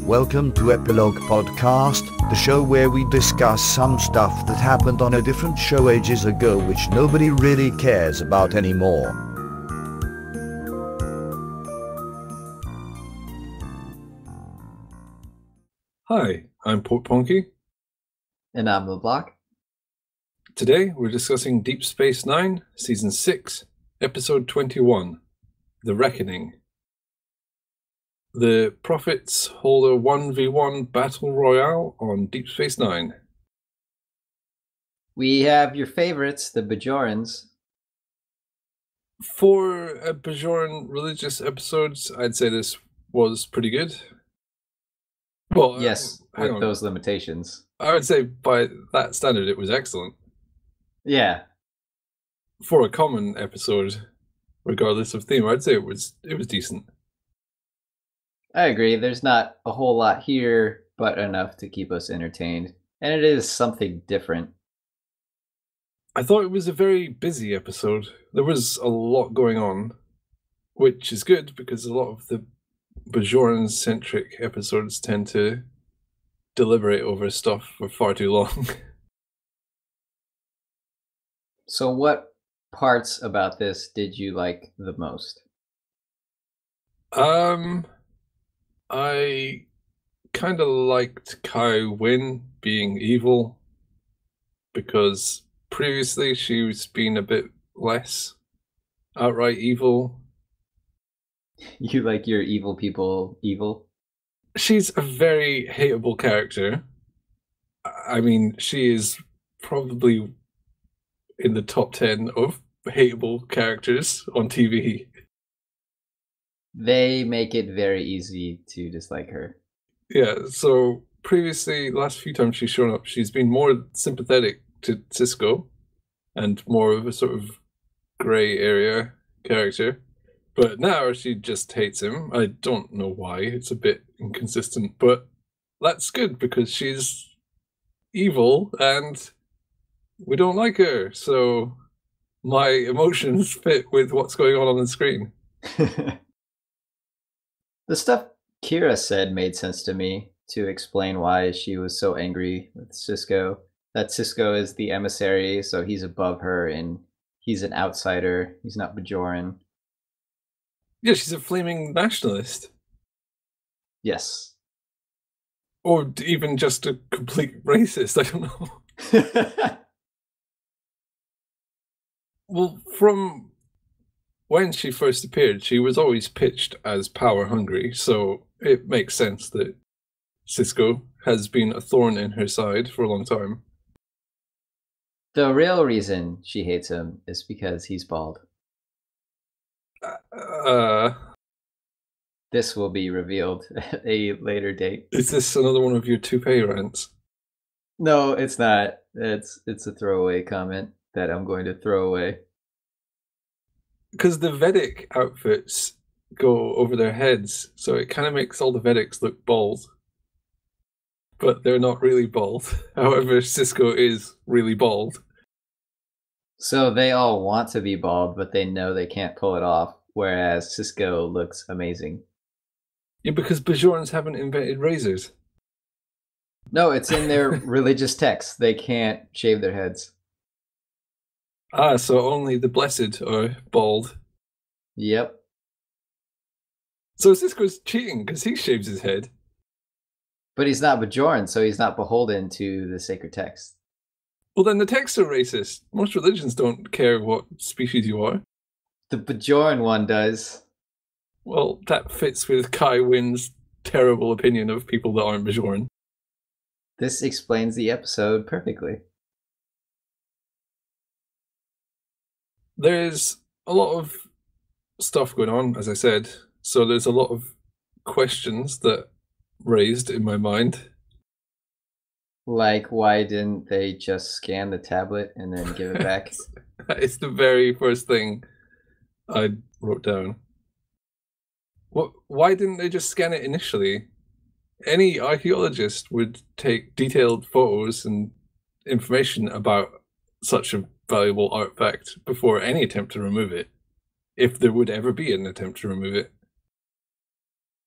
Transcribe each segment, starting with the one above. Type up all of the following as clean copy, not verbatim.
Welcome to Epilogue Podcast, the show where we discuss some stuff that happened on a different show ages ago which nobody really cares about anymore. Hi, I'm Portponky. And I'm LeBloc. Today we're discussing Deep Space Nine, Season 6, Episode 21, The Reckoning. The Prophets hold a 1v1 battle royale on Deep Space Nine. We have your favorites, the Bajorans. For a Bajoran religious episodes, I'd say this was pretty good. Well, yes, hang with on. those limitations. I would say by that standard it was excellent. Yeah. For a common episode, regardless of theme, I'd say it was decent. I agree. There's not a whole lot here, but enough to keep us entertained. And it is something different. I thought it was a very busy episode. There was a lot going on, which is good because a lot of the Bajoran-centric episodes tend to deliberate over stuff for far too long. So what parts about this did you like the most? I kind of liked Kai Wynn being evil because previously she's been a bit less outright evil. You like your evil people evil? She's a very hateable character. I mean, she is probably in the top 10 of hateable characters on TV. They make it very easy to dislike her. Yeah, so previously, last few times she's shown up, she's been more sympathetic to Cisco and more of a sort of grey area character. But now she just hates him. I don't know why. It's a bit inconsistent, but that's good because she's evil and we don't like her. So my emotions fit with what's going on the screen. The stuff Kira said made sense to me to explain why she was so angry with Cisco. That Cisco is the emissary, so he's above her and he's an outsider. He's not Bajoran. Yeah, she's a flaming nationalist. Yes. Or even just a complete racist, I don't know. Well, from when she first appeared, she was always pitched as power hungry, so it makes sense that Cisco has been a thorn in her side for a long time. The real reason she hates him is because he's bald. This will be revealed at a later date. Is this another one of your toupee rants? No, it's not. It's a throwaway comment that I'm going to throw away. Because the Vedic outfits go over their heads, so it kind of makes all the Vedics look bald. But they're not really bald. However, Cisco is really bald. So they all want to be bald, but they know they can't pull it off, whereas Cisco looks amazing. Yeah, because Bajorans haven't invented razors. No, it's in their religious texts. They can't shave their heads. Ah, so only the blessed are bald. Yep. So Cisco's cheating because he shaves his head. But he's not Bajoran, so he's not beholden to the sacred text. Well, then the texts are racist. Most religions don't care what species you are. The Bajoran one does. Well, that fits with Kai Wynn's terrible opinion of people that aren't Bajoran. This explains the episode perfectly. There's a lot of stuff going on, as I said, so there's a lot of questions that raised in my mind. Like, why didn't they just scan the tablet and then give it back? It's the very first thing I wrote down. Why didn't they just scan it initially? Any archaeologist would take detailed photos and information about such a valuable artifact before any attempt to remove it, if there would ever be an attempt to remove it.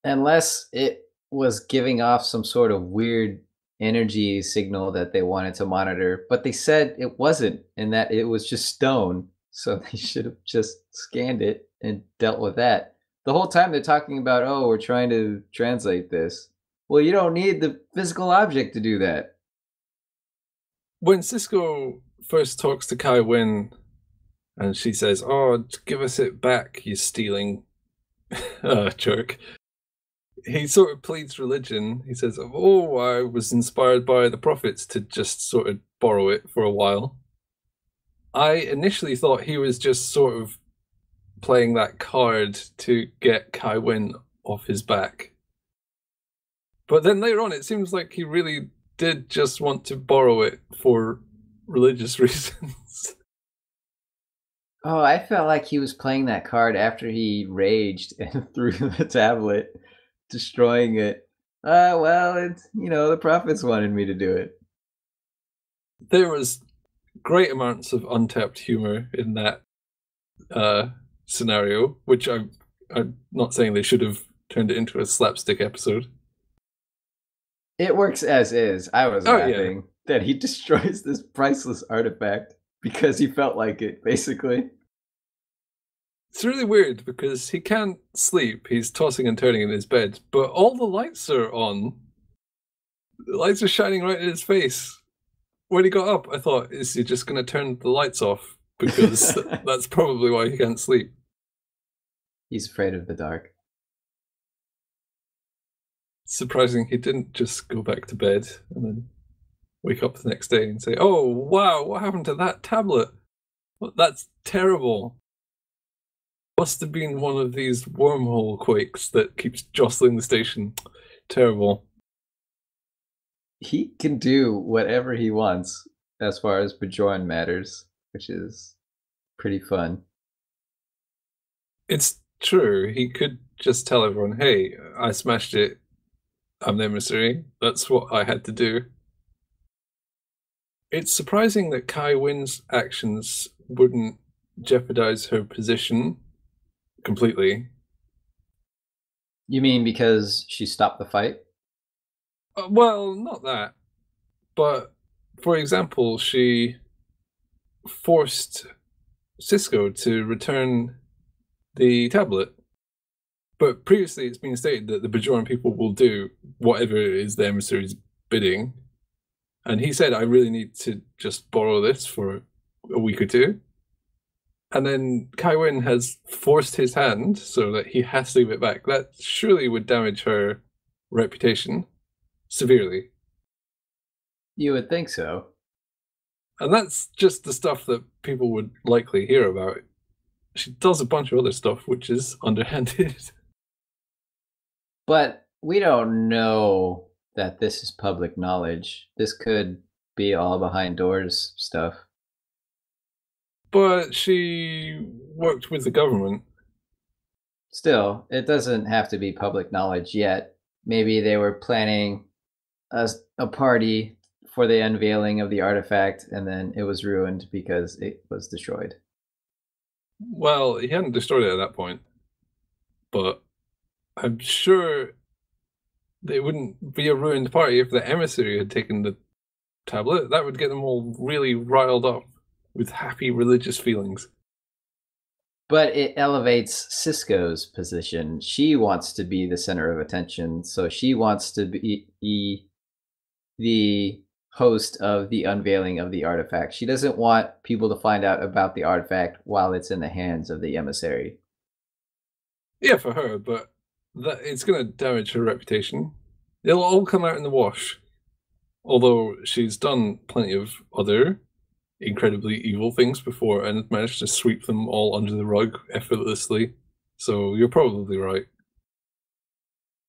Unless it was giving off some sort of weird energy signal that they wanted to monitor, but they said it wasn't and that it was just stone. So they should have just scanned it and dealt with that. The whole time they're talking about, oh, we're trying to translate this. Well, you don't need the physical object to do that. When Cisco first talks to Kai Wynn and she says, "Oh, give us it back, you stealing jerk," he sort of pleads religion. He says, "Oh, I was inspired by the prophets to just sort of borrow it for a while." I initially thought he was just sort of playing that card to get Kai Wynn off his back. But then later on, it seems like he really did just want to borrow it for religious reasons. Oh, I felt like he was playing that card after he raged and threw the tablet, destroying it. Well, it's, the prophets wanted me to do it. There was great amounts of untapped humor in that scenario, which I'm not saying they should have turned it into a slapstick episode. It works as is. I was laughing that he destroys this priceless artifact because he felt like it, basically. It's really weird because he can't sleep. He's tossing and turning in his bed, but all the lights are on. The lights are shining right in his face. When he got up, I thought, is he just going to turn the lights off? Because that's probably why he can't sleep. He's afraid of the dark. Surprising he didn't just go back to bed and then wake up the next day and say, "Oh, wow, what happened to that tablet? That's terrible. Must have been one of these wormhole quakes that keeps jostling the station. Terrible." He can do whatever he wants as far as Bajoran matters, which is pretty fun. It's true. He could just tell everyone, "Hey, I smashed it. I'm the emissary. That's what I had to do." It's surprising that Kai Wynn's actions wouldn't jeopardize her position completely. You mean because she stopped the fight? Well, not that. But, for example, she forced Cisco to return the tablet. But previously it's been stated that the Bajoran people will do whatever is the emissary's bidding. And he said, "I really need to just borrow this for a week or two." And then Kai Wynn has forced his hand so that he has to give it back. That surely would damage her reputation severely. You would think so. And that's just the stuff that people would likely hear about. She does a bunch of other stuff which is underhanded. But we don't know that this is public knowledge. This could be all behind doors stuff. But she worked with the government. Still, it doesn't have to be public knowledge yet. Maybe they were planning a party for the unveiling of the artifact, and then it was ruined because it was destroyed. Well, he hadn't destroyed it at that point. But I'm sure it wouldn't be a ruined party if the emissary had taken the tablet. That would get them all really riled up with happy religious feelings. But it elevates Cisco's position. She wants to be the center of attention, so she wants to be the host of the unveiling of the artifact. She doesn't want people to find out about the artifact while it's in the hands of the emissary. Yeah, for her, but it's going to damage her reputation. It'll all come out in the wash. Although she's done plenty of other incredibly evil things before and managed to sweep them all under the rug effortlessly. So you're probably right.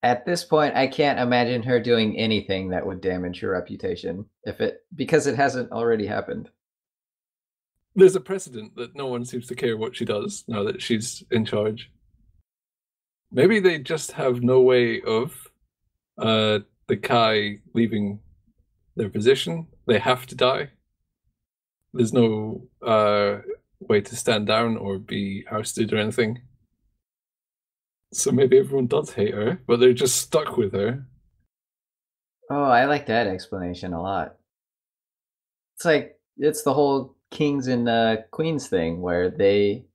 At this point, I can't imagine her doing anything that would damage her reputation because it hasn't already happened. There's a precedent that no one seems to care what she does now that she's in charge. Maybe they just have no way of the Kai leaving their position. They have to die. There's no way to stand down or be ousted or anything. So maybe everyone does hate her, but they're just stuck with her Oh, I like that explanation a lot. It's like it's the whole kings and queens thing where they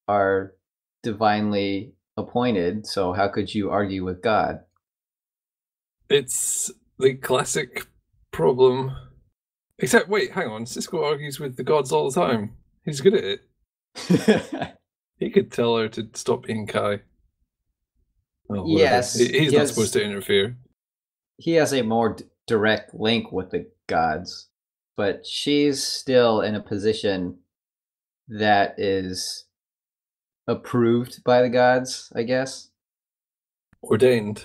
are divinely appointed, so how could you argue with God? It's the classic problem. Except, wait, hang on. Cisco argues with the gods all the time. He's good at it. He could tell her to stop being Kai. Well, whatever. Yes, He's not supposed to interfere. he has a more direct link with the gods, but she's still in a position that is approved by the gods, I guess. Ordained.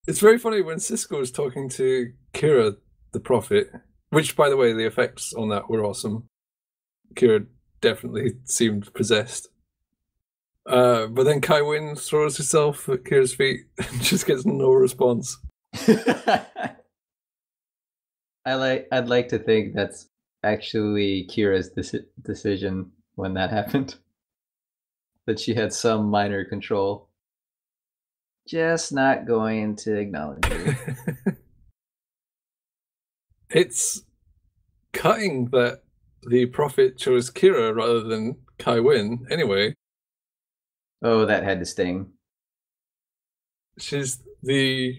It's very funny when Cisco is talking to Kira, the prophet, which, by the way, the effects on that were awesome. Kira definitely seemed possessed. But then Kai Wynn throws herself at Kira's feet and just gets no response. I'd like to think that's actually Kira's decision when that happened. That she had some minor control. Just not going to acknowledge it. It's cutting that the prophet chose Kira rather than Kai Wynn, anyway. Oh, that had to sting. She's the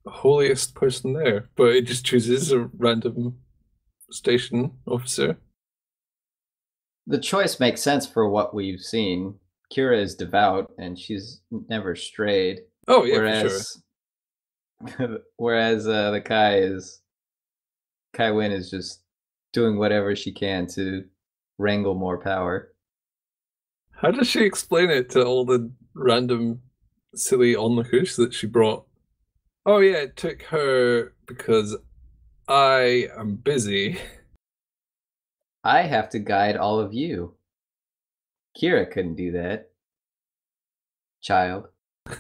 holiest person there, but it just chooses a random station officer. The choice makes sense for what we've seen. Kira is devout and she's never strayed. Oh yeah, whereas, for sure. Whereas the Kai Wynn is just doing whatever she can to wrangle more power. How does she explain it to all the random silly onlookers that she brought? Oh yeah, it took her because I am busy. I have to guide all of you. Kira couldn't do that. Child.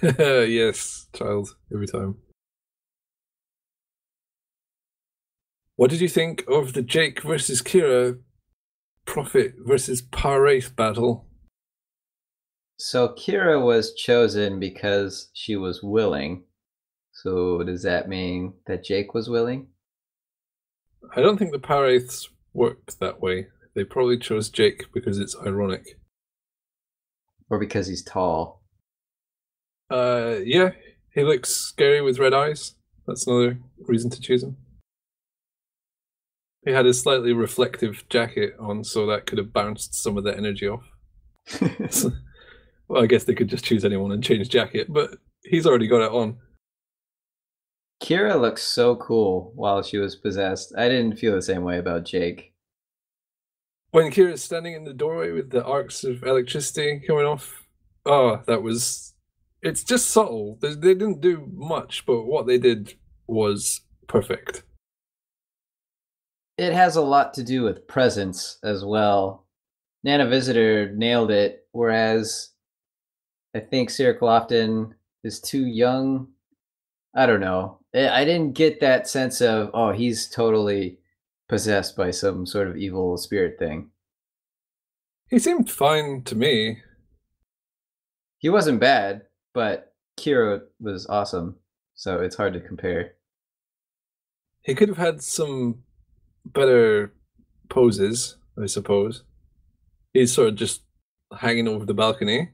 Yes, child, every time. What did you think of the Jake versus Kira Prophet versus Paraith battle? So Kira was chosen because she was willing. So does that mean that Jake was willing? I don't think the Paraiths worked that way. They probably chose Jake because it's ironic. Or because he's tall? Yeah, he looks scary with red eyes. That's another reason to choose him. He had a slightly reflective jacket on, so that could have bounced some of the energy off. Well, I guess they could just choose anyone and change jacket, but he's already got it on. Kira looks so cool while she was possessed. I didn't feel the same way about Jake. When Kira's standing in the doorway with the arcs of electricity coming off, oh, that was... It's just subtle. They didn't do much, but what they did was perfect. It has a lot to do with presence as well. Nana Visitor nailed it, whereas I think Sarah Clofton is too young. I don't know. I didn't get that sense of, oh, he's totally possessed by some sort of evil spirit thing. He seemed fine to me. He wasn't bad, but Kira was awesome, so it's hard to compare. He could have had some better poses, I suppose. He's sort of just hanging over the balcony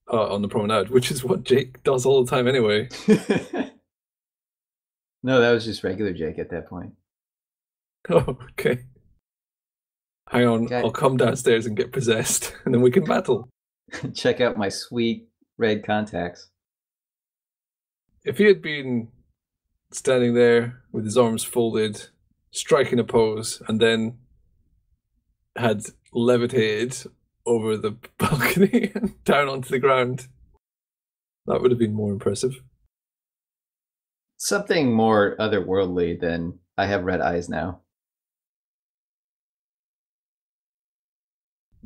on the promenade, which is what Jake does all the time anyway. No, that was just regular Jake at that point. Oh, okay. Hang on, okay. I'll come downstairs and get possessed, and then we can battle. Check out my sweet red contacts. If he had been standing there with his arms folded, striking a pose, and then had levitated over the balcony and down onto the ground, that would have been more impressive. Something more otherworldly than I have red eyes now.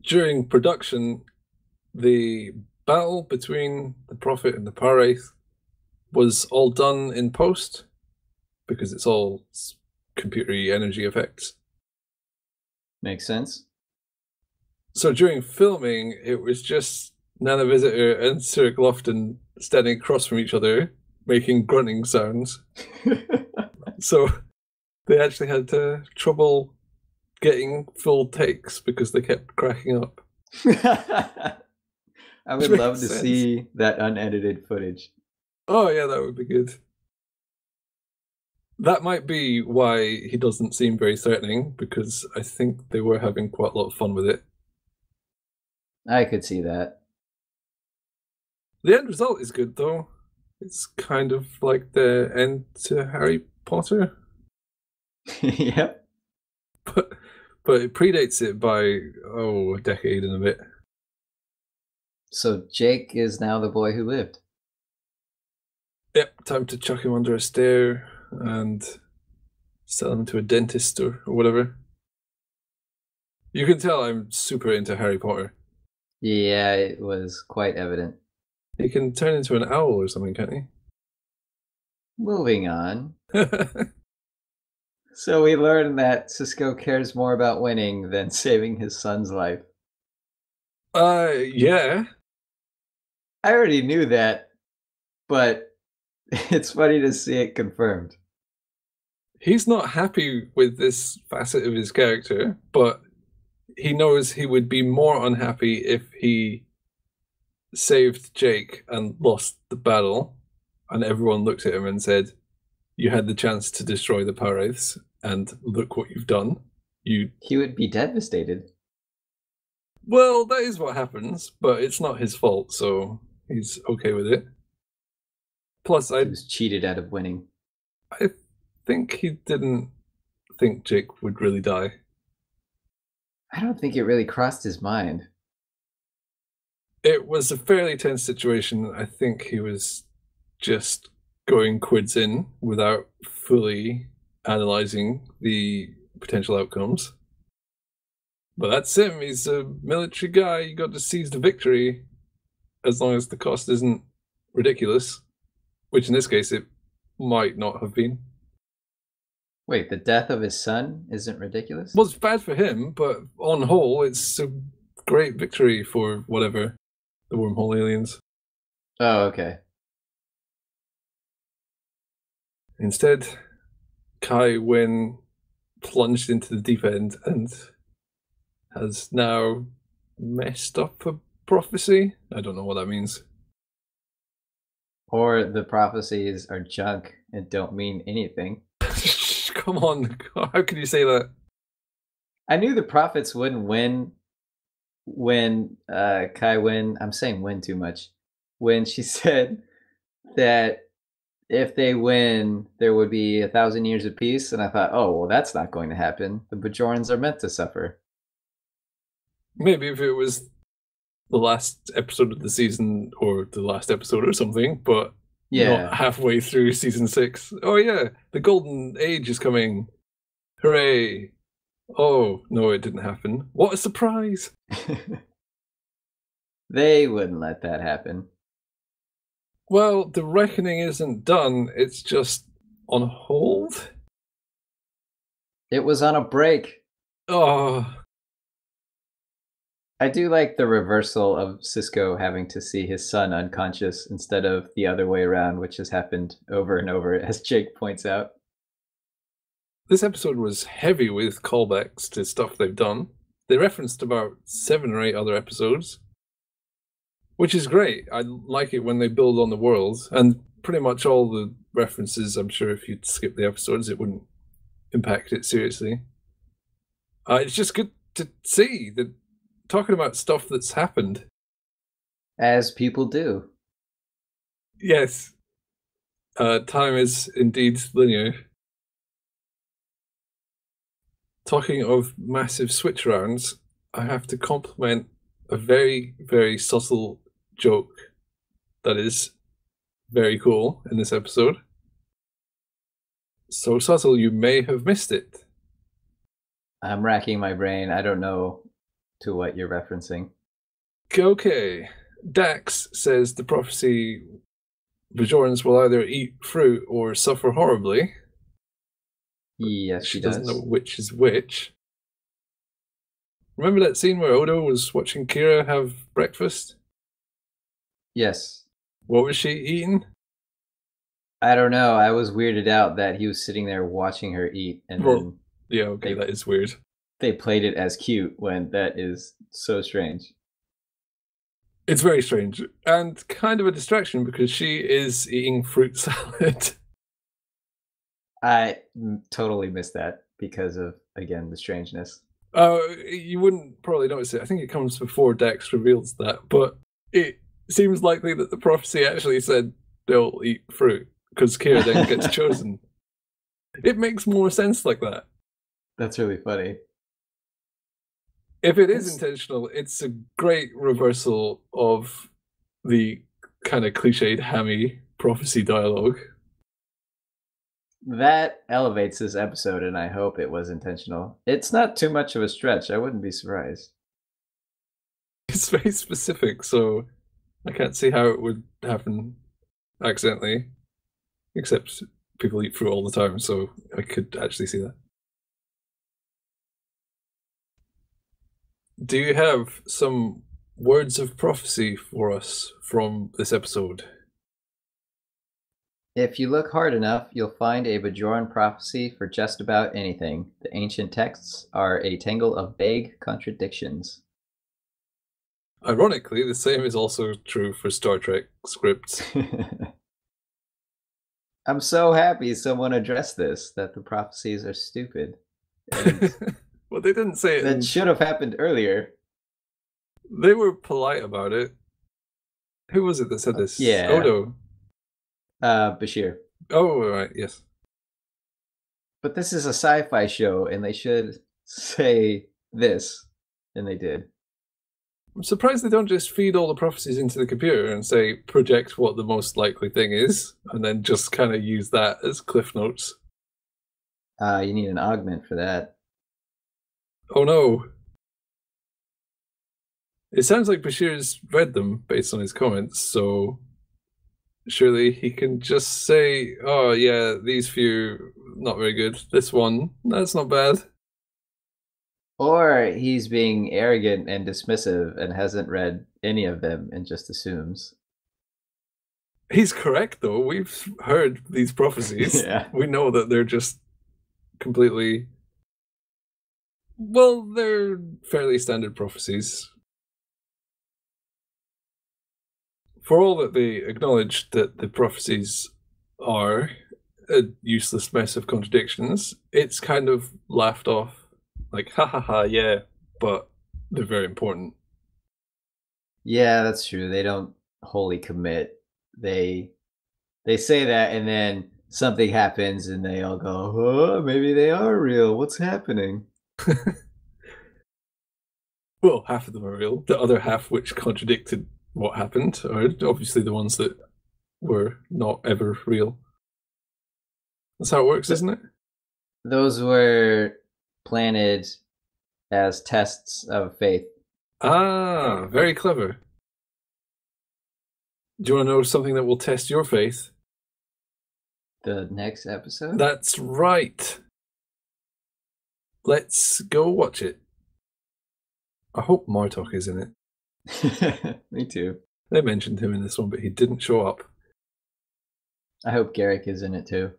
During production, the battle between the Prophet and the Paraith was all done in post because it's all computery energy effects. Makes sense. So during filming, it was just Nana Visitor and Sir Glofton standing across from each other, making grunting sounds. So they actually had trouble getting full takes because they kept cracking up. I would love to see that unedited footage. Oh yeah, that would be good. That might be why he doesn't seem very threatening, because I think they were having quite a lot of fun with it. I could see that. The end result is good, though. It's kind of like the end to Harry Potter. Yep. But it predates it by, a decade and a bit. So Jake is now the boy who lived. Yep, time to chuck him under a stair and sell him to a dentist or whatever. You can tell I'm super into Harry Potter. Yeah, it was quite evident. He can turn into an owl or something, can't he? Moving on. So we learned that Cisco cares more about winning than saving his son's life. Yeah. I already knew that, but it's funny to see it confirmed. He's not happy with this facet of his character, but he knows he would be more unhappy if he saved Jake and lost the battle, and everyone looked at him and said, "You had the chance to destroy the Power Wraiths, and look what you've done." He would be devastated. Well, that is what happens, but it's not his fault, so he's okay with it. Plus, He was cheated out of winning. I think he didn't think Jake would really die. I don't think it really crossed his mind. It was a fairly tense situation. I think he was just going quids in without fully analyzing the potential outcomes. But that's him. He's a military guy. You got to seize the victory as long as the cost isn't ridiculous, which in this case it might not have been. Wait, the death of his son isn't ridiculous? Well, it's bad for him, but on whole, it's a great victory for whatever, the wormhole aliens. Oh, okay. Instead, Kai Wynn plunged into the deep end and has now messed up a prophecy. I don't know what that means. Or the prophecies are junk and don't mean anything. Come on, how can you say that? I knew the prophets wouldn't win when Kai Wynn, I'm saying win too much, when she said that if they win, there would be 1,000 years of peace. And I thought, oh, well, that's not going to happen. The Bajorans are meant to suffer. Maybe if it was the last episode of the season or the last episode or something, but not halfway through season 6. Oh yeah, the golden age is coming. Hooray. Oh, no, it didn't happen. What a surprise. They wouldn't let that happen. Well, the reckoning isn't done. It's just on hold. It was on a break. Oh. I do like the reversal of Cisco having to see his son unconscious instead of the other way around, which has happened over and over, as Jake points out. This episode was heavy with callbacks to stuff they've done. They referenced about 7 or 8 other episodes, which is great. I like it when they build on the world, and pretty much all the references, I'm sure if you'd skip the episodes, it wouldn't impact it seriously. It's just good to see that talking about stuff that's happened. As people do. Yes. Time is indeed linear. Talking of massive switch rounds, I have to compliment a very, very subtle joke that is very cool in this episode. So subtle you may have missed it. I'm racking my brain. I don't know to what you're referencing. Okay. Dax says the prophecy Bajorans will either eat fruit or suffer horribly. Yes, she does. doesn't know which is which. Remember that scene where Odo was watching Kira have breakfast? Yes. What was she eating? I don't know. I was weirded out that he was sitting there watching her eat, and Well, then yeah, okay, that is weird. they played it as cute when that is so strange. It's very strange and kind of a distraction because she is eating fruit salad. I totally missed that because of, again, the strangeness. You wouldn't probably notice it. I think it comes before Dex reveals that, but it seems likely that the prophecy actually said they'll eat fruit because Kira then gets chosen. It makes more sense like that. That's really funny. If it is intentional, it's a great reversal of the kind of cliched hammy prophecy dialogue. That elevates this episode, and I hope it was intentional. It's not too much of a stretch. I wouldn't be surprised. It's very specific, so I can't see how it would happen accidentally. Except people eat fruit all the time, so I could actually see that. Do you have some words of prophecy for us from this episode? If you look hard enough, you'll find a Bajoran prophecy for just about anything. The ancient texts are a tangle of vague contradictions. Ironically, the same is also true for Star Trek scripts. I'm so happy someone addressed this, that the prophecies are stupid. And Well, they didn't say it. that should have happened earlier. They were polite about it. Who was it that said this? Yeah. Odo. Bashir. Oh, right, yes. But this is a sci-fi show, and they should say this, and they did. I'm surprised they don't just feed all the prophecies into the computer and say, project what the most likely thing is, and then just kind of use that as cliff notes. You need an augment for that. Oh no. It sounds like Bashir's read them based on his comments, so surely he can just say, oh yeah, these few, not very good. This one, that's not bad. Or he's being arrogant and dismissive and hasn't read any of them and just assumes. He's correct, though. We've heard these prophecies. Yeah. We know that they're just completely... Well, they're fairly standard prophecies. For all that they acknowledge that the prophecies are a useless mess of contradictions, it's kind of laughed off. Like, ha ha ha, yeah, but they're very important. Yeah, that's true. They don't wholly commit. They say that, and then something happens, and they all go, "Oh, maybe they are real. What's happening?" Well, half of them are real. The other half, which contradicted what happened, are obviously the ones that were not ever real. That's how it works, isn't it? Those were planted as tests of faith. Ah, very clever. Do you want to know something that will test your faith? The next episode? That's right. Let's go watch it. I hope Martok is in it. Me too. They mentioned him in this one, but he didn't show up. I hope Garrick is in it too.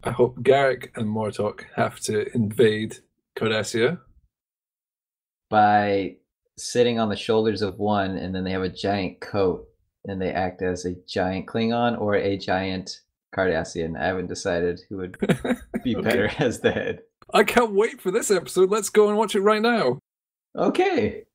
I hope Garrick and Martok have to invade Cardassia. By sitting on the shoulders of one, and then they have a giant coat, and they act as a giant Klingon or a giant Cardassian. I haven't decided who would be Okay. better as the head. I can't wait for this episode. Let's go and watch it right now. Okay.